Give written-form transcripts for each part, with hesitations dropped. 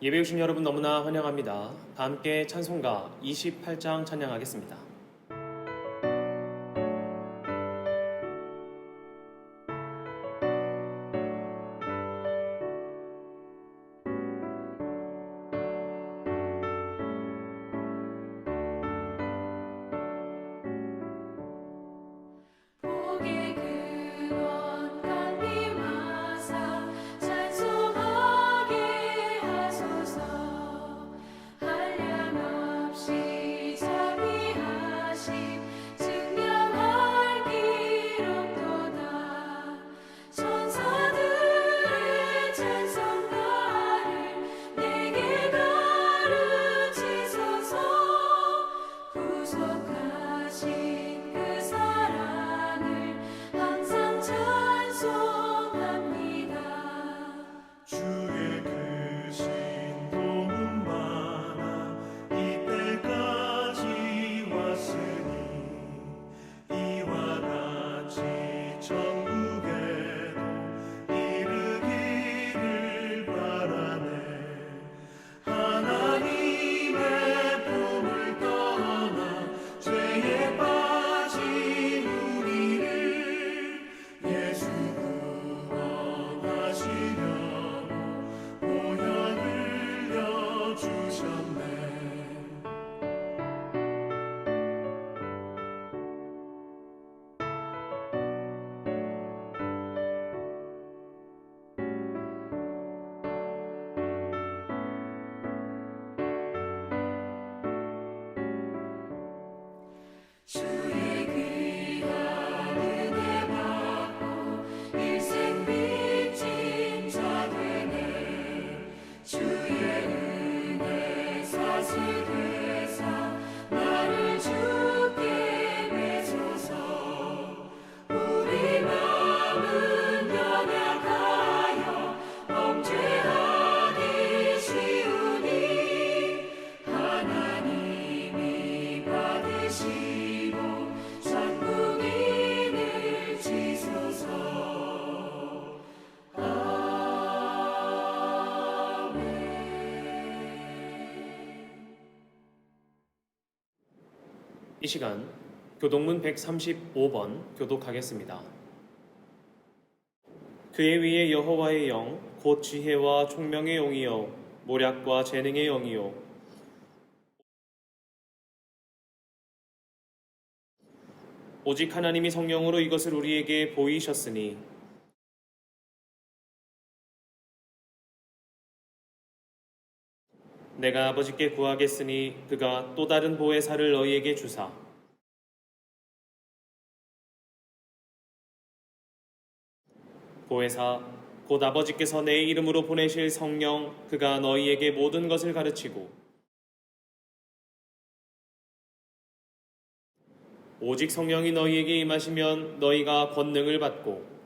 예배 오신 여러분 너무나 환영합니다. 다 함께 찬송가 28장 찬양하겠습니다. 이 시간 교독문 135번 교독하겠습니다. 그의 위에 여호와의 영, 곧 지혜와 총명의 영이요 모략과 재능의 영이요 오직 하나님이 성령으로 이것을 우리에게 보이셨으니 내가 아버지께 구하겠으니 그가 또 다른 보혜사를 너희에게 주사 보혜사 곧 아버지께서 내 이름으로 보내실 성령 그가 너희에게 모든 것을 가르치고 오직 성령이 너희에게 임하시면 너희가 권능을 받고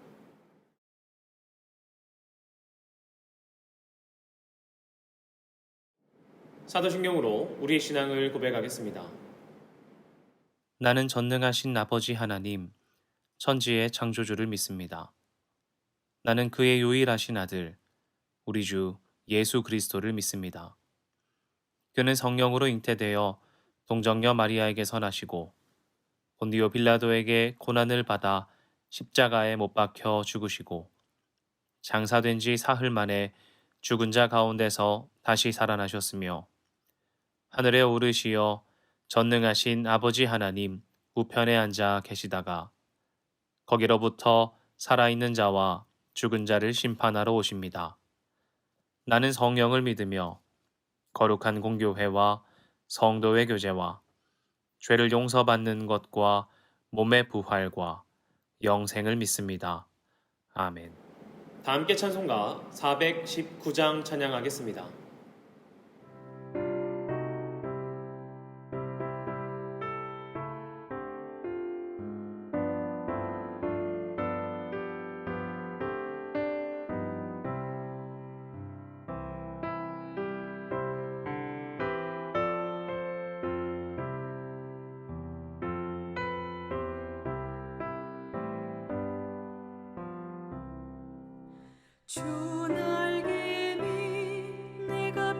사도신경으로 우리의 신앙을 고백하겠습니다. 나는 전능하신 아버지 하나님, 천지의 창조주를 믿습니다. 나는 그의 유일하신 아들, 우리 주 예수 그리스도를 믿습니다. 그는 성령으로 잉태되어 동정녀 마리아에게서 나시고 본디오 빌라도에게 고난을 받아 십자가에 못 박혀 죽으시고 장사된 지 사흘 만에 죽은 자 가운데서 다시 살아나셨으며 하늘에 오르시어 전능하신 아버지 하나님 우편에 앉아 계시다가 거기로부터 살아있는 자와 죽은 자를 심판하러 오십니다. 나는 성령을 믿으며 거룩한 공교회와 성도의 교제와 죄를 용서받는 것과 몸의 부활과 영생을 믿습니다. 아멘. 다 함께 찬송가 419장 찬양하겠습니다. 주 날개미 내가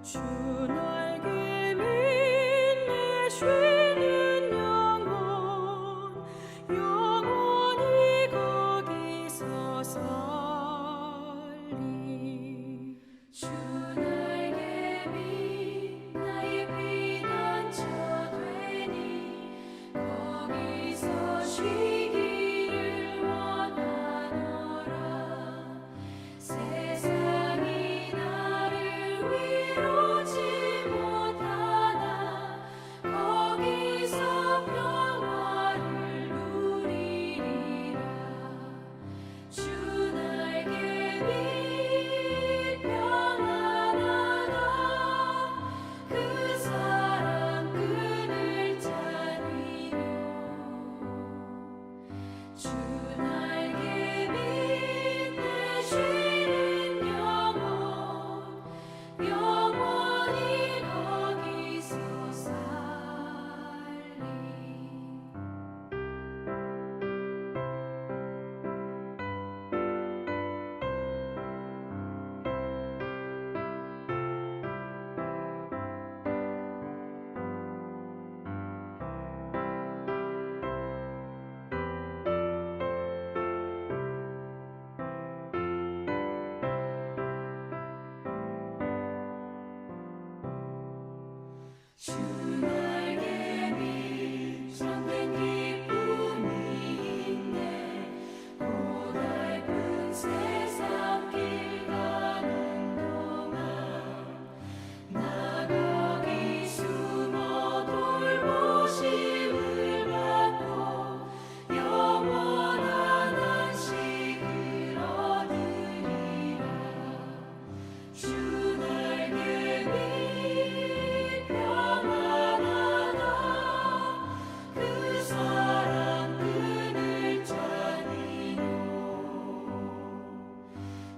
주 날개 밑에 쉬는 영원히 거기서 살리. 주 날개 밑 나의 피난처 되니 거기서 쉬기를 원하노라. 세상이 나를 위로치 못하나 거기서 평화를 누리리라. 주 날개 밑 평안하다. 그 사랑 끈을 짜리요. 주 날개 밑에 쉬는 영원히 거기서 살리. 주 날개 밑 참된 기쁨이 있네. 고달픈 세상 길 가는 동안 나 거기 숨어 돌보심을 받고 영원한 안식을 얻으리라. 주 날개 밑 평안하다. 그 사랑 끈을 짜리요.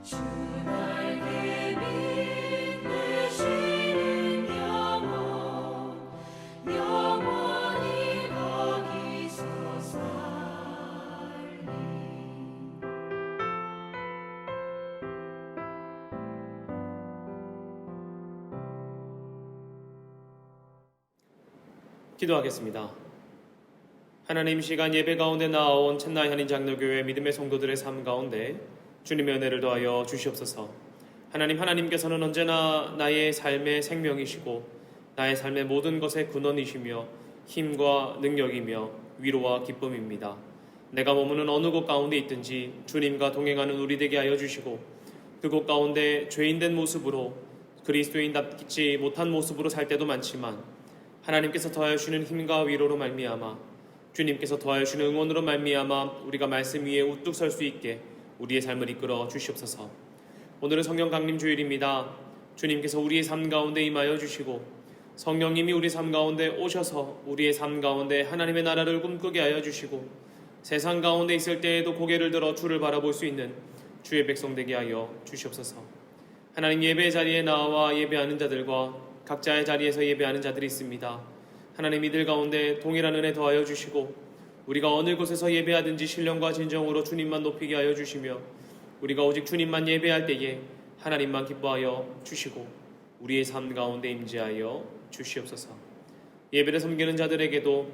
주 날개 밑에 쉬는 영원히 거기서 살리. 기도하겠습니다. 하나님, 시간 예배 가운데 나아온 첸나이 한인 장로교회 믿음의 성도들의 삶 가운데 주님의 은혜를 더하여 주시옵소서. 하나님께서는 언제나 나의 삶의 생명이시고 나의 삶의 모든 것의 근원이시며 힘과 능력이며 위로와 기쁨입니다. 내가 머무는 어느 곳 가운데 있든지 주님과 동행하는 우리 되게 하여 주시고 그곳 가운데 죄인된 모습으로 그리스도인답지 못한 모습으로 살 때도 많지만 하나님께서 더하여 주시는 힘과 위로로 말미암아 주님께서 더하여 주시는 응원으로 말미암아 우리가 말씀 위에 우뚝 설 수 있게 우리의 삶을 이끌어 주시옵소서. 오늘은 성령 강림 주일입니다. 주님께서 우리의 삶 가운데 임하여 주시고 성령님이 우리 삶 가운데 오셔서 우리의 삶 가운데 하나님의 나라를 꿈꾸게 하여 주시고 세상 가운데 있을 때에도 고개를 들어 주를 바라볼 수 있는 주의 백성 되게 하여 주시옵소서. 하나님, 예배 자리에 나와 예배하는 자들과 각자의 자리에서 예배하는 자들이 있습니다. 하나님, 이들 가운데 동일한 은혜 더하여 주시고 우리가 어느 곳에서 예배하든지 신령과 진정으로 주님만 높이게 하여 주시며 우리가 오직 주님만 예배할 때에 하나님만 기뻐하여 주시고 우리의 삶 가운데 임재하여 주시옵소서. 예배를 섬기는 자들에게도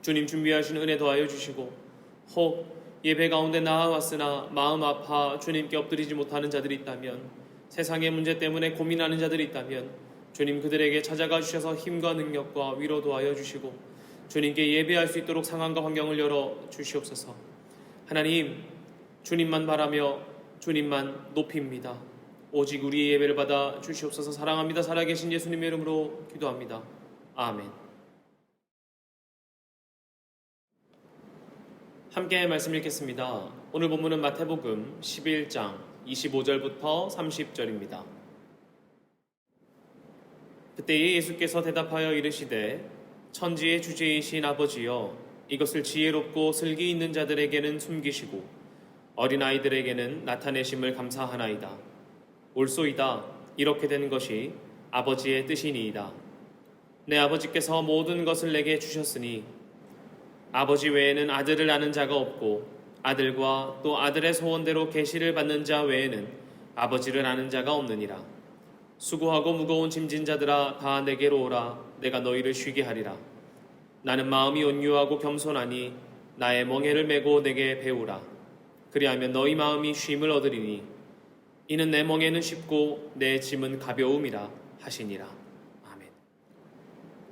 주님 준비하신 은혜 더하여 주시고 혹 예배 가운데 나아왔으나 마음 아파 주님께 엎드리지 못하는 자들이 있다면, 세상의 문제 때문에 고민하는 자들이 있다면 주님 그들에게 찾아가 주셔서 힘과 능력과 위로 도하여 주시고 주님께 예배할 수 있도록 상황과 환경을 열어 주시옵소서. 하나님, 주님만 바라며 주님만 높입니다. 오직 우리의 예배를 받아 주시옵소서. 사랑합니다. 살아계신 예수님의 이름으로 기도합니다. 아멘. 함께 말씀 읽겠습니다. 오늘 본문은 마태복음 11장 25절부터 30절입니다. 그때에 예수께서 대답하여 이르시되 천지의 주제이신 아버지여, 이것을 지혜롭고 슬기 있는 자들에게는 숨기시고 어린아이들에게는 나타내심을 감사하나이다. 옳소이다. 이렇게 된 것이 아버지의 뜻이니이다. 내 아버지께서 모든 것을 내게 주셨으니 아버지 외에는 아들을 아는 자가 없고 아들과 또 아들의 소원대로 계시를 받는 자 외에는 아버지를 아는 자가 없느니라. 수고하고 무거운 짐진 자들아 다 내게로 오라. 내가 너희를 쉬게 하리라. 나는 마음이 온유하고 겸손하니 나의 멍에를 메고 내게 배우라. 그리하면 너희 마음이 쉼을 얻으리니 이는 내 멍에는 쉽고 내 짐은 가벼움이라 하시니라. 아멘.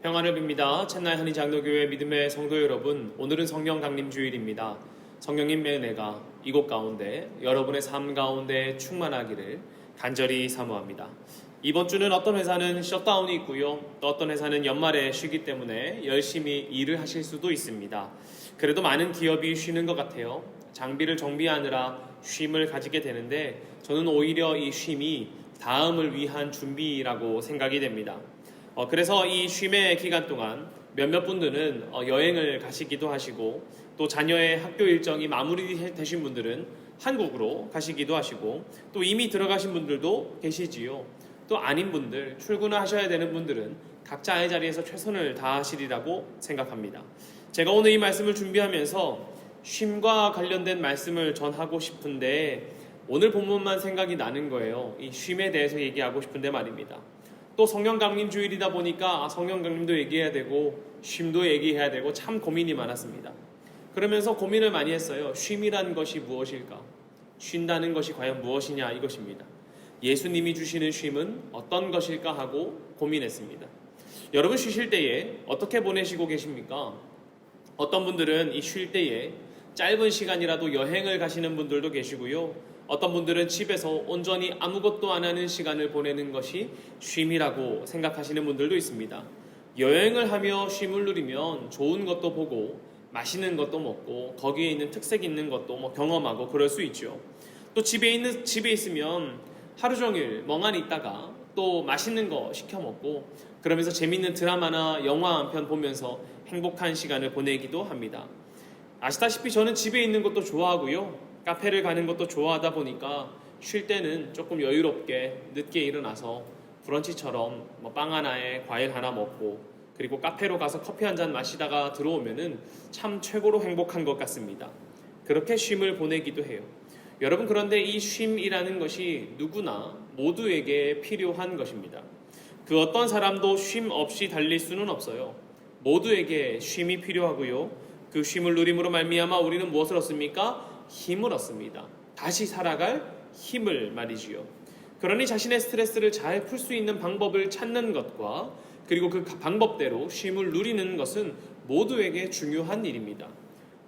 평안을 빕니다. 첸나이 한인 장로교회 믿음의 성도 여러분, 오늘은 성령 강림 주일입니다. 성령님의 은혜가 이곳 가운데 여러분의 삶 가운데 충만하기를 간절히 사모합니다. 이번 주는 어떤 회사는 셧다운이 있고요, 또 어떤 회사는 연말에 쉬기 때문에 열심히 일을 하실 수도 있습니다. 그래도 많은 기업이 쉬는 것 같아요. 장비를 정비하느라 쉼을 가지게 되는데 저는 오히려 이 쉼이 다음을 위한 준비라고 생각이 됩니다. 그래서 이 쉼의 기간 동안 몇몇 분들은 여행을 가시기도 하시고, 또 자녀의 학교 일정이 마무리되신 분들은 한국으로 가시기도 하시고, 또 이미 들어가신 분들도 계시지요. 또 아닌 분들, 출근하셔야 되는 분들은 각자의 자리에서 최선을 다하시리라고 생각합니다. 제가 오늘 이 말씀을 준비하면서 쉼과 관련된 말씀을 전하고 싶은데 오늘 본문만 생각이 나는 거예요. 이 쉼에 대해서 얘기하고 싶은데 말입니다. 또 성령 강림 주일이다 보니까 성령 강림도 얘기해야 되고 쉼도 얘기해야 되고 참 고민이 많았습니다. 그러면서 고민을 많이 했어요. 쉼이란 것이 무엇일까? 쉰다는 것이 과연 무엇이냐, 이것입니다. 예수님이 주시는 쉼은 어떤 것일까 하고 고민했습니다. 여러분, 쉬실 때에 어떻게 보내시고 계십니까? 어떤 분들은 이 쉴 때에 짧은 시간이라도 여행을 가시는 분들도 계시고요, 어떤 분들은 집에서 온전히 아무것도 안 하는 시간을 보내는 것이 쉼이라고 생각하시는 분들도 있습니다. 여행을 하며 쉼을 누리면 좋은 것도 보고 맛있는 것도 먹고 거기에 있는 특색 있는 것도 경험하고 그럴 수 있죠. 또 집에 있으면 하루 종일 멍하니 있다가 또 맛있는 거 시켜 먹고 그러면서 재밌는 드라마나 영화 한 편 보면서 행복한 시간을 보내기도 합니다. 아시다시피 저는 집에 있는 것도 좋아하고요, 카페를 가는 것도 좋아하다 보니까 쉴 때는 조금 여유롭게 늦게 일어나서 브런치처럼 빵 하나에 과일 하나 먹고 그리고 카페로 가서 커피 한 잔 마시다가 들어오면은 참 최고로 행복한 것 같습니다. 그렇게 쉼을 보내기도 해요. 여러분, 그런데 이 쉼이라는 것이 누구나 모두에게 필요한 것입니다. 그 어떤 사람도 쉼 없이 달릴 수는 없어요. 모두에게 쉼이 필요하고요, 그 쉼을 누림으로 말미암아 우리는 무엇을 얻습니까? 힘을 얻습니다. 다시 살아갈 힘을 말이지요. 그러니 자신의 스트레스를 잘 풀 수 있는 방법을 찾는 것과 그리고 그 방법대로 쉼을 누리는 것은 모두에게 중요한 일입니다.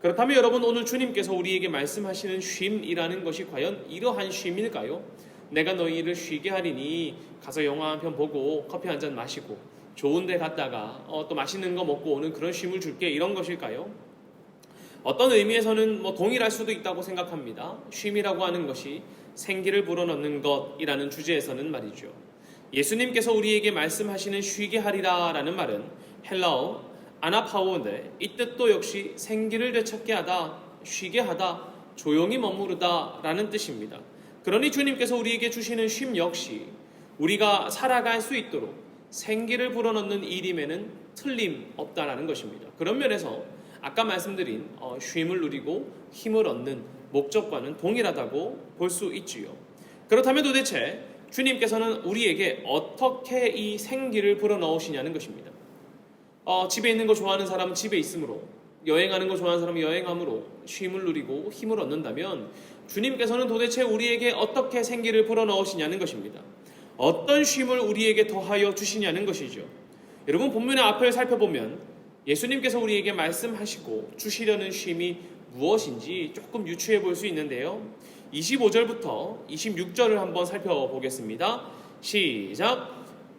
그렇다면 여러분, 오늘 주님께서 우리에게 말씀하시는 쉼이라는 것이 과연 이러한 쉼일까요? 내가 너희를 쉬게 하리니 가서 영화 한 편 보고 커피 한 잔 마시고 좋은 데 갔다가 또 맛있는 거 먹고 오는 그런 쉼을 줄게, 이런 것일까요? 어떤 의미에서는 동일할 수도 있다고 생각합니다. 쉼이라고 하는 것이 생기를 불어넣는 것이라는 주제에서는 말이죠. 예수님께서 우리에게 말씀하시는 쉬게 하리라 라는 말은 헬라어 아나파오인데 이 뜻도 역시 생기를 되찾게 하다, 쉬게 하다, 조용히 머무르다 라는 뜻입니다. 그러니 주님께서 우리에게 주시는 쉼 역시 우리가 살아갈 수 있도록 생기를 불어넣는 일임에는 틀림없다라는 것입니다. 그런 면에서 아까 말씀드린 쉼을 누리고 힘을 얻는 목적과는 동일하다고 볼 수 있지요. 그렇다면 도대체 주님께서는 우리에게 어떻게 이 생기를 불어넣으시냐는 것입니다. 집에 있는 거 좋아하는 사람은 집에 있으므로, 여행하는 거 좋아하는 사람은 여행함으로 쉼을 누리고 힘을 얻는다면 주님께서는 도대체 우리에게 어떻게 생기를 불어넣으시냐는 것입니다. 어떤 쉼을 우리에게 더하여 주시냐는 것이죠. 여러분, 본문의 앞을 살펴보면 예수님께서 우리에게 말씀하시고 주시려는 쉼이 무엇인지 조금 유추해 볼 수 있는데요, 25절부터 26절을 한번 살펴보겠습니다. 시작.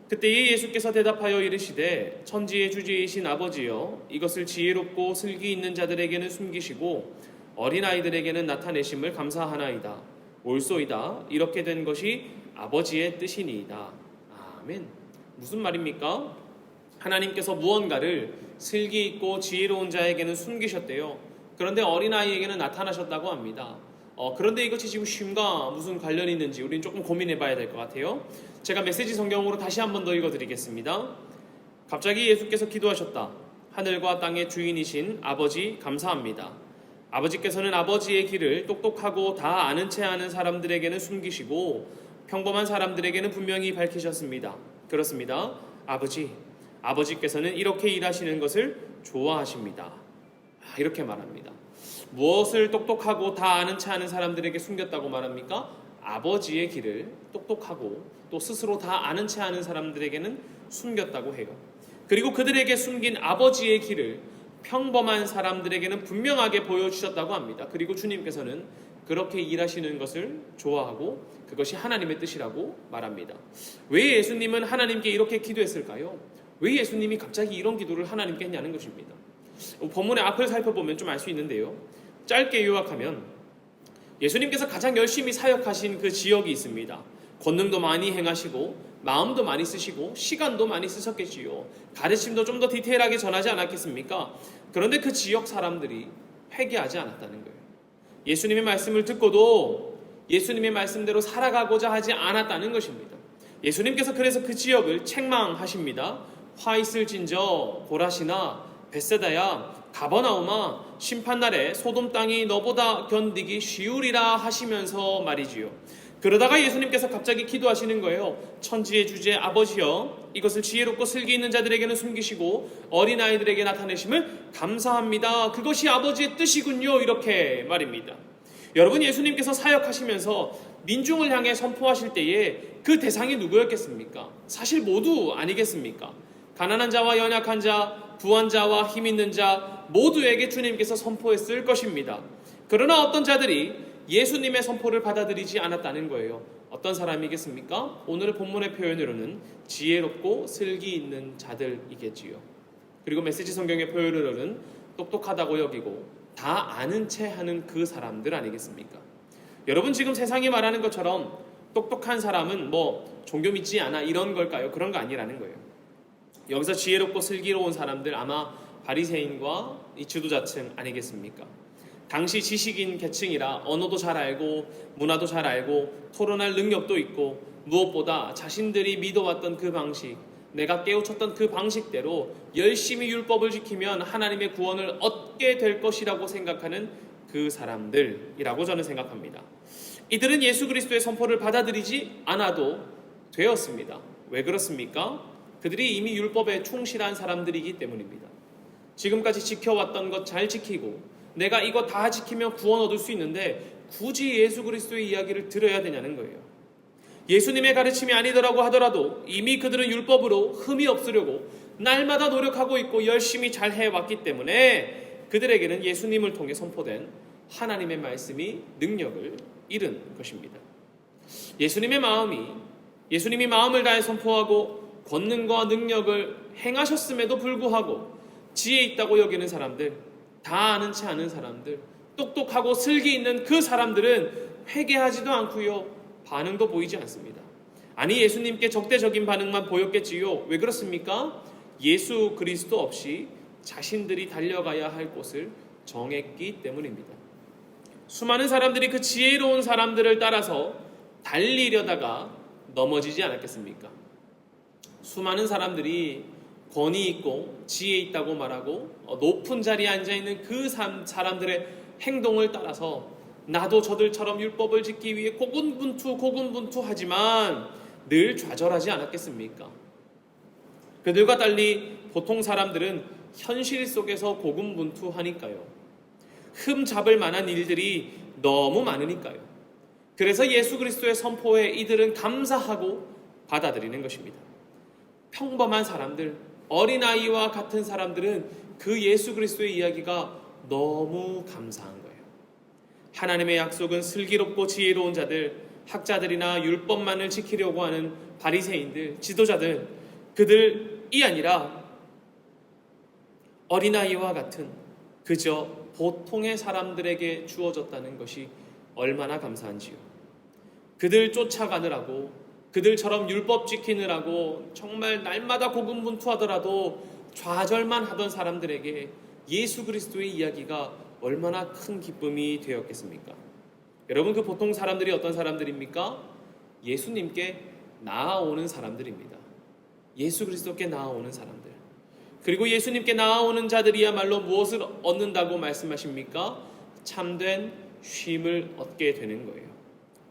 그때에 예수께서 대답하여 이르시되 천지의 주제이신 아버지여, 이것을 지혜롭고 슬기 있는 자들에게는 숨기시고 어린아이들에게는 나타내심을 감사하나이다. 옳소이다. 이렇게 된 것이 아버지의 뜻이니이다. 아멘. 무슨 말입니까? 하나님께서 무언가를 슬기 있고 지혜로운 자에게는 숨기셨대요. 그런데 어린아이에게는 나타나셨다고 합니다. 그런데 이것이 지금 쉼과 무슨 관련이 있는지 우리는 조금 고민해 봐야 될 것 같아요. 제가 메시지 성경으로 다시 한 번 더 읽어드리겠습니다. 갑자기 예수께서 기도하셨다. 하늘과 땅의 주인이신 아버지 감사합니다. 아버지께서는 아버지의 길을 똑똑하고 다 아는 채 하는 사람들에게는 숨기시고 평범한 사람들에게는 분명히 밝히셨습니다. 그렇습니다. 아버지께서는 이렇게 일하시는 것을 좋아하십니다. 이렇게 말합니다. 무엇을 똑똑하고 다 아는 체 아는 사람들에게 숨겼다고 말합니까? 아버지의 길을 똑똑하고 또 스스로 다 아는 체 아는 사람들에게는 숨겼다고 해요. 그리고 그들에게 숨긴 아버지의 길을 평범한 사람들에게는 분명하게 보여주셨다고 합니다. 그리고 주님께서는 그렇게 일하시는 것을 좋아하고 그것이 하나님의 뜻이라고 말합니다. 왜 예수님은 하나님께 이렇게 기도했을까요? 왜 예수님이 갑자기 이런 기도를 하나님께 했냐는 것입니다. 본문의 앞을 살펴보면 좀 알 수 있는데요. 짧게 요약하면 예수님께서 가장 열심히 사역하신 그 지역이 있습니다. 권능도 많이 행하시고 마음도 많이 쓰시고 시간도 많이 쓰셨겠지요. 가르침도 좀 더 디테일하게 전하지 않았겠습니까? 그런데 그 지역 사람들이 회개하지 않았다는 거예요. 예수님의 말씀을 듣고도 예수님의 말씀대로 살아가고자 하지 않았다는 것입니다. 예수님께서 그래서 그 지역을 책망하십니다. 화 있을진저 고라시나 벳세다야 가버나움아 심판날에 소돔 땅이 너보다 견디기 쉬우리라 하시면서 말이지요. 그러다가 예수님께서 갑자기 기도하시는 거예요. 천지의 주제 아버지여, 이것을 지혜롭고 슬기 있는 자들에게는 숨기시고 어린아이들에게 나타내심을 감사합니다. 그것이 아버지의 뜻이군요. 이렇게 말입니다. 여러분, 예수님께서 사역하시면서 민중을 향해 선포하실 때에 그 대상이 누구였겠습니까? 사실 모두 아니겠습니까? 가난한 자와 연약한 자, 부한 자와 힘 있는 자 모두에게 주님께서 선포했을 것입니다. 그러나 어떤 자들이 예수님의 선포를 받아들이지 않았다는 거예요. 어떤 사람이겠습니까? 오늘 본문의 표현으로는 지혜롭고 슬기 있는 자들이겠지요. 그리고 메시지 성경의 표현으로는 똑똑하다고 여기고 다 아는 체 하는 그 사람들 아니겠습니까? 여러분, 지금 세상이 말하는 것처럼 똑똑한 사람은 뭐 종교 믿지 않아 이런 걸까요? 그런 거 아니라는 거예요. 여기서 지혜롭고 슬기로운 사람들 아마 바리새인과 이 지도자층 아니겠습니까? 당시 지식인 계층이라 언어도 잘 알고 문화도 잘 알고 토론할 능력도 있고 무엇보다 자신들이 믿어왔던 그 방식, 내가 깨우쳤던 그 방식대로 열심히 율법을 지키면 하나님의 구원을 얻게 될 것이라고 생각하는 그 사람들이라고 저는 생각합니다. 이들은 예수 그리스도의 선포를 받아들이지 않아도 되었습니다. 왜 그렇습니까? 그들이 이미 율법에 충실한 사람들이기 때문입니다. 지금까지 지켜왔던 것 잘 지키고 내가 이거 다 지키면 구원 얻을 수 있는데 굳이 예수 그리스도의 이야기를 들어야 되냐는 거예요. 예수님의 가르침이 아니더라고 하더라도 이미 그들은 율법으로 흠이 없으려고 날마다 노력하고 있고 열심히 잘 해왔기 때문에 그들에게는 예수님을 통해 선포된 하나님의 말씀이 능력을 잃은 것입니다. 예수님이 마음을 다해 선포하고 권능과 능력을 행하셨음에도 불구하고 지혜 있다고 여기는 사람들, 다 아는 체 아는 사람들, 똑똑하고 슬기 있는 그 사람들은 회개하지도 않고요, 반응도 보이지 않습니다. 아니, 예수님께 적대적인 반응만 보였겠지요. 왜 그렇습니까? 예수 그리스도 없이 자신들이 달려가야 할 곳을 정했기 때문입니다. 수많은 사람들이 그 지혜로운 사람들을 따라서 달리려다가 넘어지지 않았겠습니까? 수많은 사람들이 권위 있고 지혜 있다고 말하고 높은 자리에 앉아있는 그 사람들의 행동을 따라서 나도 저들처럼 율법을 짓기 위해 고군분투하지만 늘 좌절하지 않았겠습니까? 그들과 달리 보통 사람들은 현실 속에서 고군분투하니까요. 흠 잡을 만한 일들이 너무 많으니까요. 그래서 예수 그리스도의 선포에 이들은 감사하고 받아들이는 것입니다. 평범한 사람들, 어린아이와 같은 사람들은 그 예수 그리스도의 이야기가 너무 감사한 거예요. 하나님의 약속은 슬기롭고 지혜로운 자들, 학자들이나 율법만을 지키려고 하는 바리새인들, 지도자들, 그들이 아니라 어린아이와 같은 그저 보통의 사람들에게 주어졌다는 것이 얼마나 감사한지요. 그들 쫓아가느라고, 그들처럼 율법 지키느라고 정말 날마다 고군분투하더라도 좌절만 하던 사람들에게 예수 그리스도의 이야기가 얼마나 큰 기쁨이 되었겠습니까? 여러분, 그 보통 사람들이 어떤 사람들입니까? 예수님께 나아오는 사람들입니다. 예수 그리스도께 나아오는 사람들. 그리고 예수님께 나아오는 자들이야말로 무엇을 얻는다고 말씀하십니까? 참된 쉼을 얻게 되는 거예요.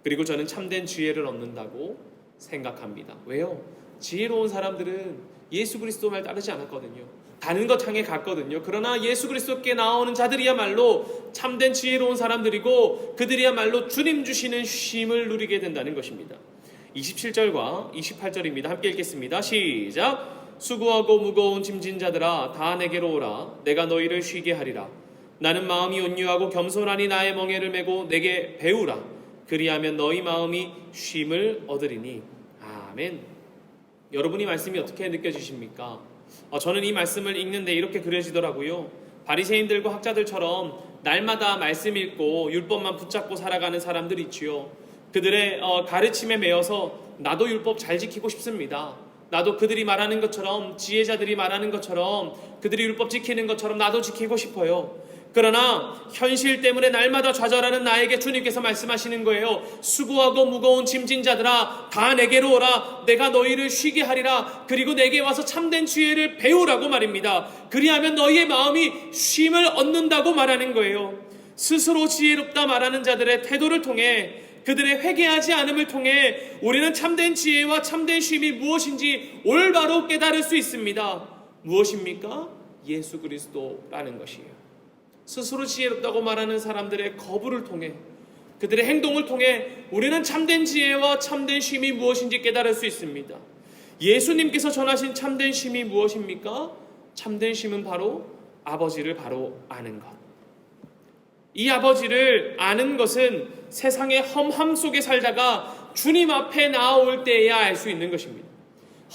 그리고 저는 참된 지혜를 얻는다고 생각합니다. 왜요? 지혜로운 사람들은 예수 그리스도 말 따르지 않았거든요. 가는 것 향해 갔거든요. 그러나 예수 그리스도께 나오는 자들이야말로 참된 지혜로운 사람들이고 그들이야말로 주님 주시는 쉼을 누리게 된다는 것입니다. 27절과 28절입니다. 함께 읽겠습니다. 시작. 수고하고 무거운 짐진 자들아 다 내게로 오라. 내가 너희를 쉬게 하리라. 나는 마음이 온유하고 겸손하니 나의 멍에를 메고 내게 배우라. 그리하면 너희 마음이 쉼을 얻으리니. 아멘. 여러분이 말씀이 어떻게 느껴지십니까? 저는 이 말씀을 읽는데 이렇게 그려지더라고요. 바리새인들과 학자들처럼 날마다 말씀 읽고 율법만 붙잡고 살아가는 사람들 있지요. 그들의 가르침에 매여서 나도 율법 잘 지키고 싶습니다. 나도 그들이 말하는 것처럼, 지혜자들이 말하는 것처럼, 그들이 율법 지키는 것처럼 나도 지키고 싶어요. 그러나 현실 때문에 날마다 좌절하는 나에게 주님께서 말씀하시는 거예요. 수고하고 무거운 짐진 자들아 다 내게로 오라. 내가 너희를 쉬게 하리라. 그리고 내게 와서 참된 지혜를 배우라고 말입니다. 그리하면 너희의 마음이 쉼을 얻는다고 말하는 거예요. 스스로 지혜롭다 말하는 자들의 태도를 통해, 그들의 회개하지 않음을 통해 우리는 참된 지혜와 참된 쉼이 무엇인지 올바로 깨달을 수 있습니다. 무엇입니까? 예수 그리스도라는 것이에요. 스스로 지혜롭다고 말하는 사람들의 거부를 통해, 그들의 행동을 통해 우리는 참된 지혜와 참된 쉼이 무엇인지 깨달을 수 있습니다. 예수님께서 전하신 참된 쉼이 무엇입니까? 참된 쉼은 바로 아버지를 바로 아는 것. 이 아버지를 아는 것은 세상의 험함 속에 살다가 주님 앞에 나아올 때에야 알 수 있는 것입니다.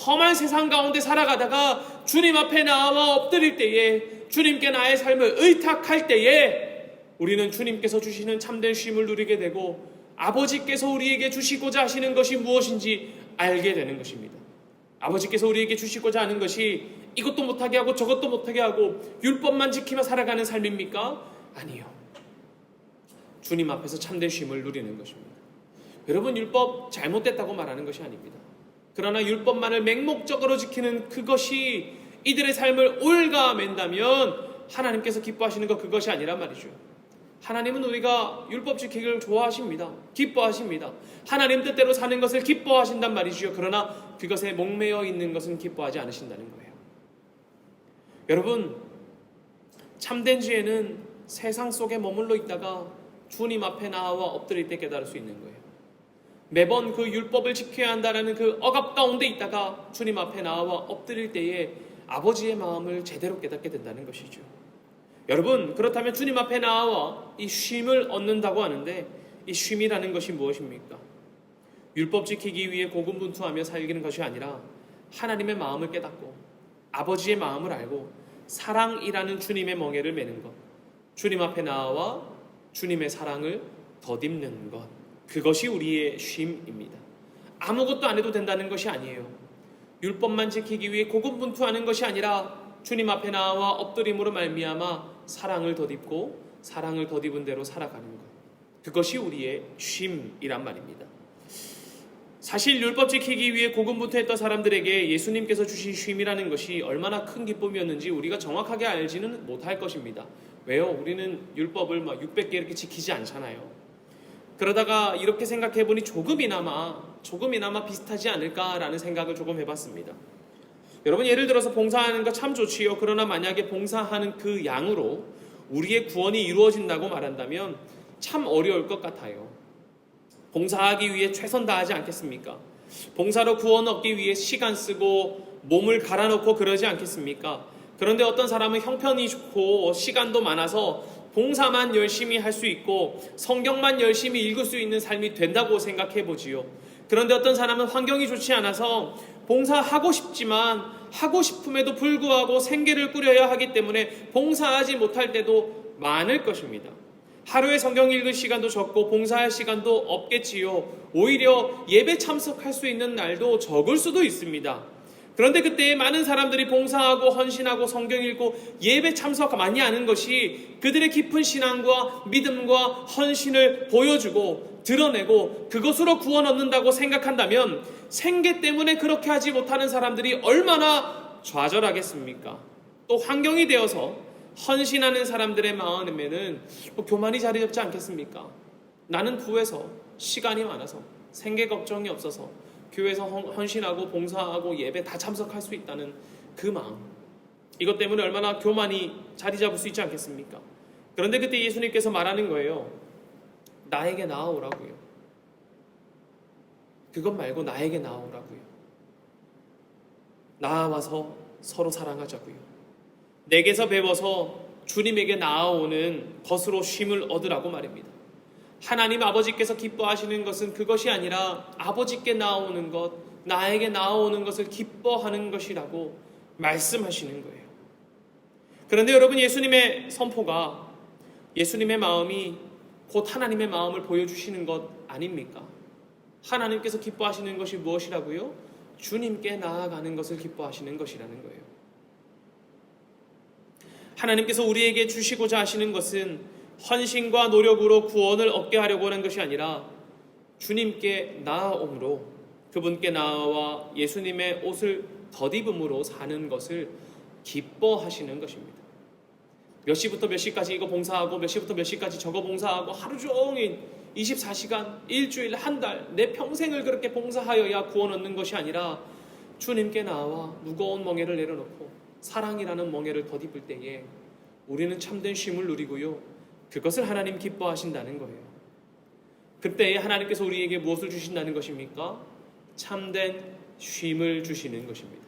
험한 세상 가운데 살아가다가 주님 앞에 나와 엎드릴 때에, 주님께 나의 삶을 의탁할 때에 우리는 주님께서 주시는 참된 쉼을 누리게 되고 아버지께서 우리에게 주시고자 하시는 것이 무엇인지 알게 되는 것입니다. 아버지께서 우리에게 주시고자 하는 것이 이것도 못하게 하고 저것도 못하게 하고 율법만 지키며 살아가는 삶입니까? 아니요. 주님 앞에서 참된 쉼을 누리는 것입니다. 여러분, 율법 잘못됐다고 말하는 것이 아닙니다. 그러나 율법만을 맹목적으로 지키는 그것이 이들의 삶을 올가맨다면 하나님께서 기뻐하시는 것 그것이 아니란 말이죠. 하나님은 우리가 율법 지키기를 좋아하십니다. 기뻐하십니다. 하나님 뜻대로 사는 것을 기뻐하신단 말이죠. 그러나 그것에 목매여 있는 것은 기뻐하지 않으신다는 거예요. 여러분, 참된 지혜는 세상 속에 머물러 있다가 주님 앞에 나와 엎드릴 때 깨달을 수 있는 거예요. 매번 그 율법을 지켜야 한다는 그 억압 가운데 있다가 주님 앞에 나와 엎드릴 때에 아버지의 마음을 제대로 깨닫게 된다는 것이죠. 여러분, 그렇다면 주님 앞에 나와 이 쉼을 얻는다고 하는데 이 쉼이라는 것이 무엇입니까? 율법 지키기 위해 고군분투하며 살기는 것이 아니라 하나님의 마음을 깨닫고 아버지의 마음을 알고 사랑이라는 주님의 멍에를 매는 것, 주님 앞에 나와 주님의 사랑을 덧입는 것, 그것이 우리의 쉼입니다. 아무것도 안 해도 된다는 것이 아니에요. 율법만 지키기 위해 고군분투하는 것이 아니라 주님 앞에 나와 엎드림으로 말미암아 사랑을 덧입고 사랑을 덧입은 대로 살아가는 것, 그것이 우리의 쉼이란 말입니다. 사실 율법 지키기 위해 고군분투했던 사람들에게 예수님께서 주신 쉼이라는 것이 얼마나 큰 기쁨이었는지 우리가 정확하게 알지는 못할 것입니다. 왜요? 우리는 율법을 막 600개 이렇게 지키지 않잖아요. 그러다가 이렇게 생각해보니 조금이나마 비슷하지 않을까라는 생각을 조금 해봤습니다. 여러분, 예를 들어서 봉사하는 거 참 좋지요. 그러나 만약에 봉사하는 그 양으로 우리의 구원이 이루어진다고 말한다면 참 어려울 것 같아요. 봉사하기 위해 최선 다하지 않겠습니까? 봉사로 구원 얻기 위해 시간 쓰고 몸을 갈아넣고 그러지 않겠습니까? 그런데 어떤 사람은 형편이 좋고 시간도 많아서 봉사만 열심히 할 수 있고 성경만 열심히 읽을 수 있는 삶이 된다고 생각해 보지요. 그런데 어떤 사람은 환경이 좋지 않아서 봉사하고 싶지만 하고 싶음에도 불구하고 생계를 꾸려야 하기 때문에 봉사하지 못할 때도 많을 것입니다. 하루에 성경 읽을 시간도 적고 봉사할 시간도 없겠지요. 오히려 예배 참석할 수 있는 날도 적을 수도 있습니다. 그런데 그때 많은 사람들이 봉사하고 헌신하고 성경 읽고 예배 참석 많이 하는 것이 그들의 깊은 신앙과 믿음과 헌신을 보여주고 드러내고 그것으로 구원 얻는다고 생각한다면 생계 때문에 그렇게 하지 못하는 사람들이 얼마나 좌절하겠습니까? 또 환경이 되어서 헌신하는 사람들의 마음에는 교만이 자리 잡지 않겠습니까? 나는 부에서 시간이 많아서, 생계 걱정이 없어서 교회에서 헌신하고 봉사하고 예배 다 참석할 수 있다는 그 마음, 이것 때문에 얼마나 교만이 자리 잡을 수 있지 않겠습니까? 그런데 그때 예수님께서 말하는 거예요. 나에게 나아오라고요. 그것 말고 나에게 나아오라고요. 나아와서 서로 사랑하자고요. 내게서 배워서 주님에게 나아오는 것으로 쉼을 얻으라고 말입니다. 하나님 아버지께서 기뻐하시는 것은 그것이 아니라 아버지께 나아오는 것, 나에게 나아오는 것을 기뻐하는 것이라고 말씀하시는 거예요. 그런데 여러분, 예수님의 선포가, 예수님의 마음이 곧 하나님의 마음을 보여주시는 것 아닙니까? 하나님께서 기뻐하시는 것이 무엇이라고요? 주님께 나아가는 것을 기뻐하시는 것이라는 거예요. 하나님께서 우리에게 주시고자 하시는 것은 헌신과 노력으로 구원을 얻게 하려고 하는 것이 아니라 주님께 나아옴으로, 그분께 나아와 예수님의 옷을 덧입음으로 사는 것을 기뻐하시는 것입니다. 몇 시부터 몇 시까지 이거 봉사하고 몇 시부터 몇 시까지 저거 봉사하고 하루 종일 24시간, 일주일, 한 달, 내 평생을 그렇게 봉사하여야 구원 얻는 것이 아니라 주님께 나와 무거운 멍에를 내려놓고 사랑이라는 멍에를 덧입을 때에 우리는 참된 쉼을 누리고요, 그것을 하나님 기뻐하신다는 거예요. 그때에 하나님께서 우리에게 무엇을 주신다는 것입니까? 참된 쉼을 주시는 것입니다.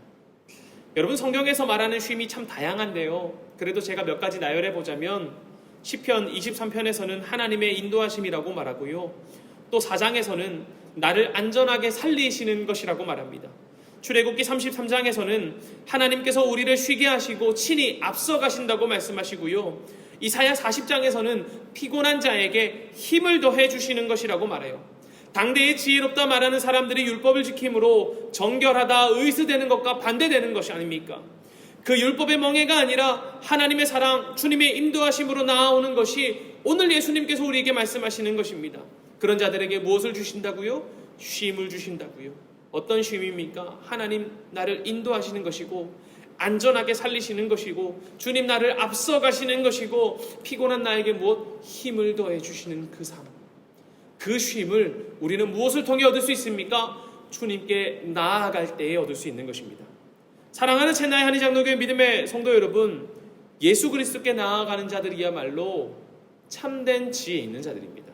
여러분, 성경에서 말하는 쉼이 참 다양한데요, 그래도 제가 몇 가지 나열해 보자면 시편 23편에서는 하나님의 인도하심이라고 말하고요, 또 4장에서는 나를 안전하게 살리시는 것이라고 말합니다. 출애굽기 33장에서는 하나님께서 우리를 쉬게 하시고 친히 앞서가신다고 말씀하시고요, 이사야 40장에서는 피곤한 자에게 힘을 더해 주시는 것이라고 말해요. 당대에 지혜롭다 말하는 사람들이 율법을 지킴으로 정결하다, 의스되는 것과 반대되는 것이 아닙니까? 그 율법의 멍에가 아니라 하나님의 사랑, 주님의 인도하심으로 나아오는 것이 오늘 예수님께서 우리에게 말씀하시는 것입니다. 그런 자들에게 무엇을 주신다고요? 쉼을 주신다고요. 어떤 쉼입니까? 하나님 나를 인도하시는 것이고 안전하게 살리시는 것이고 주님 나를 앞서가시는 것이고 피곤한 나에게 무엇? 힘을 더해 주시는 그 삶, 그 쉼을 우리는 무엇을 통해 얻을 수 있습니까? 주님께 나아갈 때에 얻을 수 있는 것입니다. 사랑하는 채나이 한의장로교회 믿음의 성도 여러분, 예수 그리스도께 나아가는 자들이야말로 참된 지혜 있는 자들입니다.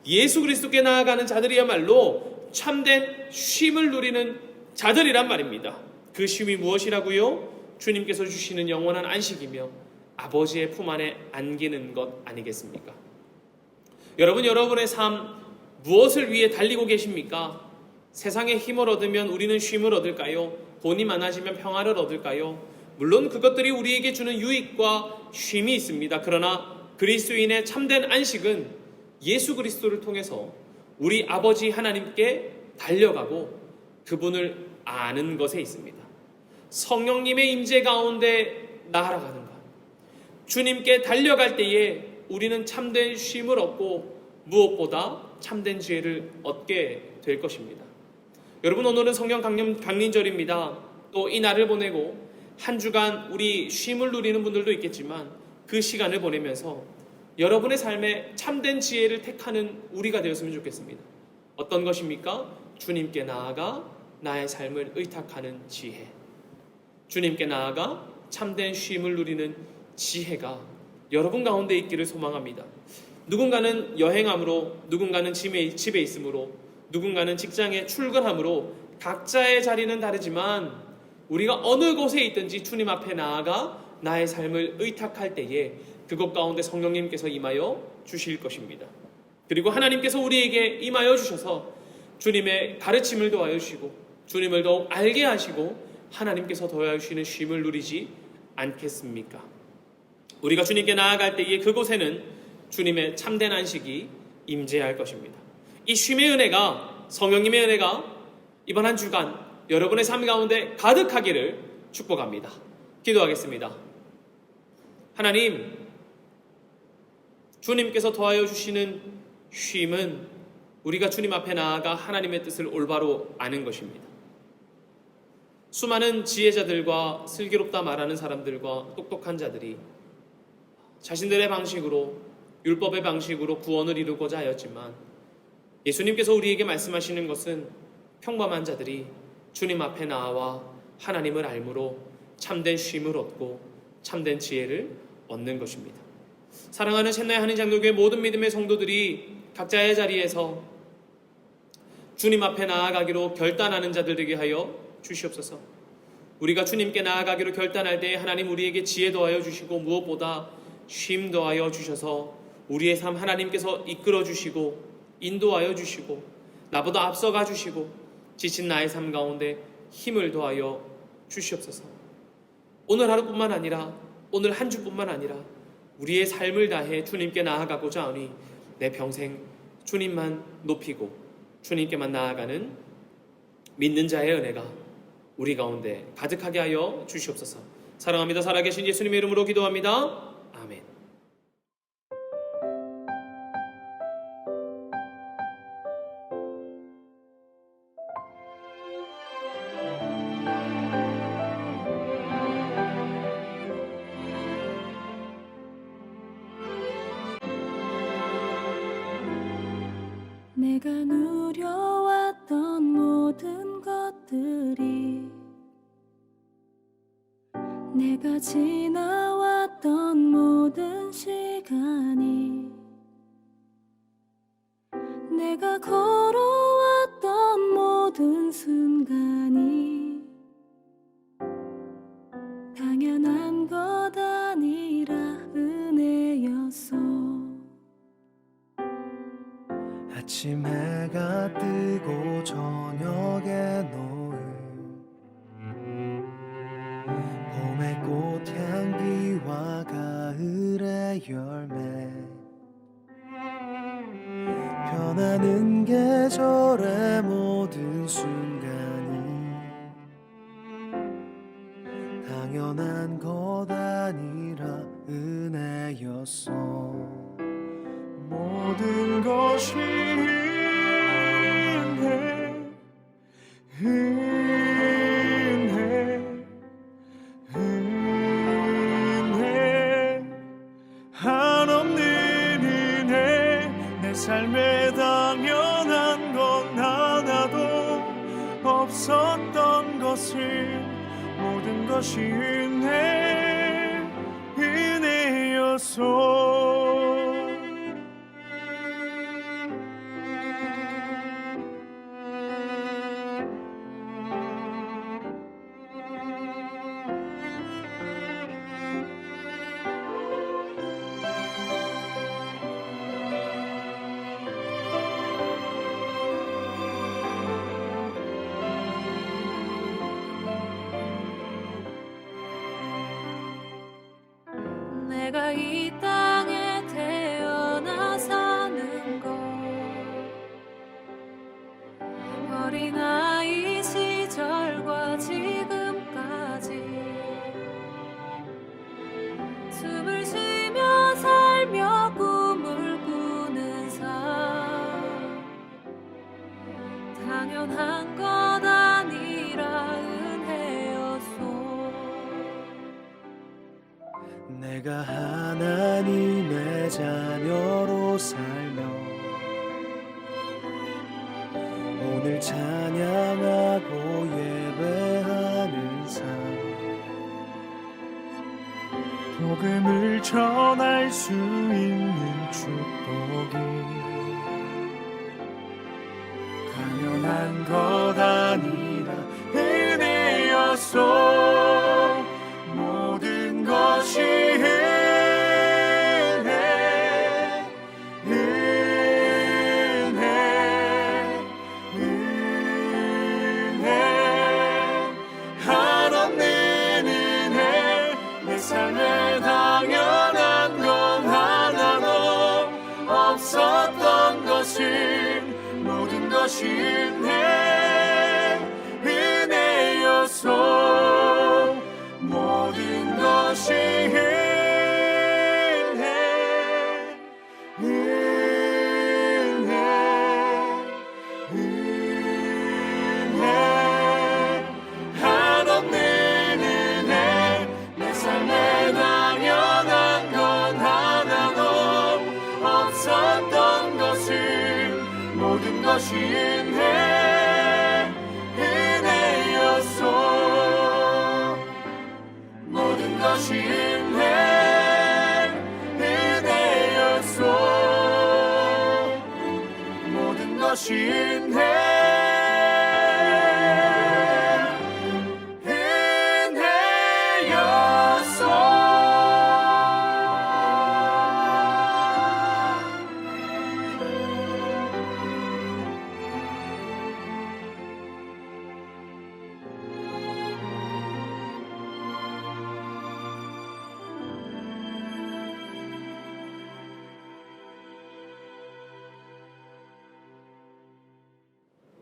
예수 그리스도께 나아가는 자들이야말로 참된 쉼을 누리는 자들이란 말입니다. 그 쉼이 무엇이라고요? 주님께서 주시는 영원한 안식이며 아버지의 품 안에 안기는 것 아니겠습니까? 여러분, 여러분의 삶 무엇을 위해 달리고 계십니까? 세상에 힘을 얻으면 우리는 쉼을 얻을까요? 돈이 많아지면 평화를 얻을까요? 물론 그것들이 우리에게 주는 유익과 쉼이 있습니다. 그러나 그리스도인의 참된 안식은 예수 그리스도를 통해서 우리 아버지 하나님께 달려가고 그분을 아는 것에 있습니다. 성령님의 임재 가운데 나아가는 것, 주님께 달려갈 때에 우리는 참된 쉼을 얻고 무엇보다 참된 지혜를 얻게 될 것입니다. 여러분, 오늘은 성령 강림절입니다. 또 이 날을 보내고 한 주간 우리 쉼을 누리는 분들도 있겠지만 그 시간을 보내면서 여러분의 삶에 참된 지혜를 택하는 우리가 되었으면 좋겠습니다. 어떤 것입니까? 주님께 나아가 나의 삶을 의탁하는 지혜, 주님께 나아가 참된 쉼을 누리는 지혜가 여러분 가운데 있기를 소망합니다. 누군가는 여행함으로, 누군가는 집에 있으므로, 누군가는 직장에 출근함으로 각자의 자리는 다르지만 우리가 어느 곳에 있든지 주님 앞에 나아가 나의 삶을 의탁할 때에 그것 가운데 성령님께서 임하여 주실 것입니다. 그리고 하나님께서 우리에게 임하여 주셔서 주님의 가르침을 더하여 주시고 주님을 더욱 알게 하시고 하나님께서 더하여 주시는 쉼을 누리지 않겠습니까? 우리가 주님께 나아갈 때에 그곳에는 주님의 참된 안식이 임재할 것입니다. 이 쉼의 은혜가, 성령님의 은혜가 이번 한 주간 여러분의 삶 가운데 가득하기를 축복합니다. 기도하겠습니다. 하나님, 주님께서 더하여 주시는 쉼은 우리가 주님 앞에 나아가 하나님의 뜻을 올바로 아는 것입니다. 수많은 지혜자들과 슬기롭다 말하는 사람들과 똑똑한 자들이 자신들의 방식으로, 율법의 방식으로 구원을 이루고자 하였지만 예수님께서 우리에게 말씀하시는 것은 평범한 자들이 주님 앞에 나와 하나님을 알므로 참된 쉼을 얻고 참된 지혜를 얻는 것입니다. 사랑하는 셋나의 한인장로교회 모든 믿음의 성도들이 각자의 자리에서 주님 앞에 나아가기로 결단하는 자들 되게 하여 주시옵소서. 우리가 주님께 나아가기로 결단할 때 하나님 우리에게 지혜 더하여 주시고 무엇보다 쉼 더하여 주셔서 우리의 삶 하나님께서 이끌어 주시고 인도하여 주시고 나보다 앞서가 주시고 지친 나의 삶 가운데 힘을 더하여 주시옵소서. 오늘 하루뿐만 아니라 오늘 한 주뿐만 아니라 우리의 삶을 다해 주님께 나아가고자 하니 내 평생 주님만 높이고 주님께만 나아가는 믿는 자의 은혜가 우리 가운데 가득하게 하여 주시옵소서. 사랑합니다. 살아계신 예수님의 이름으로 기도합니다. 아멘. 내가 누려왔던 모든 것들이 내가 지나왔던 모든 시간이 내가 걸어왔던 모든 순간이 당연한 것 아니라 은혜였어. 아침 해가 뜨고 저녁에 노을 봄의 꽃향기와 가을의 열매 변하는 계절의 모든 순간이 당연한 것 아니라 은혜였어. 모든 것이 은혜 한없는 은혜 내 삶에 당연한 건 하나도 없었던 것을 모든 것이 은혜였어. 내가 이 땅에 태어나 사는 것 어린아이 시절과 지금까지 숨을 쉬며 살며 꿈을 꾸는 삶 당연한 것 아니라 내가 하나님의 자녀로 살며 오늘 찬양하고 예배하는 삶 복음을 전할 수 있는 축복이 당연한 것 아니라 은혜였어. 모든 것이 한없는 은혜 내 삶에 당연한 건 하나도 없었던 것을 모든 것이 은혜였어. 모든 것이 한없는 은혜 내 삶에 당연한 건 하나도 없었던 것을 모든 것이 은혜였소. 모든 것이 은혜였소. 모든 것이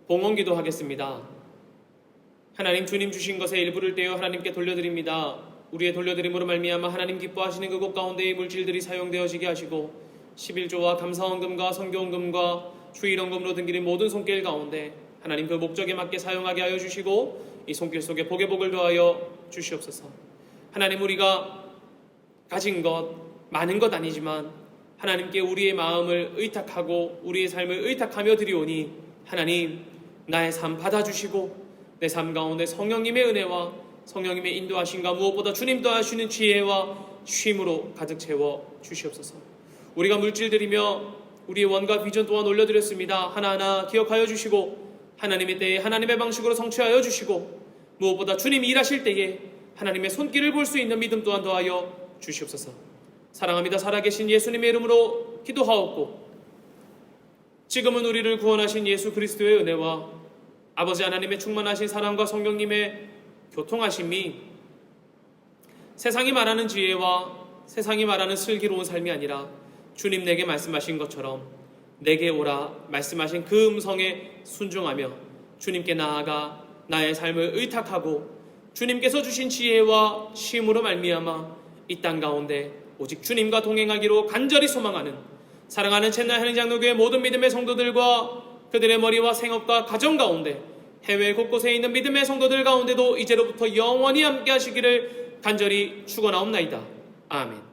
봉헌기도 하겠습니다. 하나님, 주님 주신 것의 일부를 떼어 하나님께 돌려드립니다. 우리의 돌려드림으로 말미암아 하나님 기뻐하시는 그곳 가운데의 물질들이 사용되어지게 하시고 11조와 감사헌금과 선교헌금과 주일헌금으로 등기린 모든 손길 가운데 하나님 그 목적에 맞게 사용하게 하여 주시고 이 손길 속에 복의 복을 더하여 주시옵소서. 하나님, 우리가 가진 것 많은 것 아니지만 하나님께 우리의 마음을 의탁하고 우리의 삶을 의탁하며 드리오니 하나님, 나의 삶 받아주시고 내 삶 가운데 성령님의 은혜와 성령님의 인도하심과 무엇보다 주님 더하시는 지혜와 쉼으로 가득 채워 주시옵소서. 우리가 물질드리며 우리의 원과 비전 또한 올려드렸습니다. 하나하나 기억하여 주시고 하나님의 때에 하나님의 방식으로 성취하여 주시고 무엇보다 주님이 일하실 때에 하나님의 손길을 볼 수 있는 믿음 또한 더하여 주시옵소서. 사랑합니다. 살아계신 예수님의 이름으로 기도하옵고 지금은 우리를 구원하신 예수 그리스도의 은혜와 아버지 하나님의 충만하신 사랑과 성령님의 교통하심이 세상이 말하는 지혜와 세상이 말하는 슬기로운 삶이 아니라 주님 내게 말씀하신 것처럼 내게 오라 말씀하신 그 음성에 순종하며 주님께 나아가 나의 삶을 의탁하고 주님께서 주신 지혜와 쉼으로 말미암아 이 땅 가운데 오직 주님과 동행하기로 간절히 소망하는 사랑하는 첸나이 한인 장로교회 모든 믿음의 성도들과 그들의 머리와 생업과 가정 가운데 해외 곳곳에 있는 믿음의 성도들 가운데도 이제로부터 영원히 함께 하시기를 간절히 축원하옵나이다. 아멘.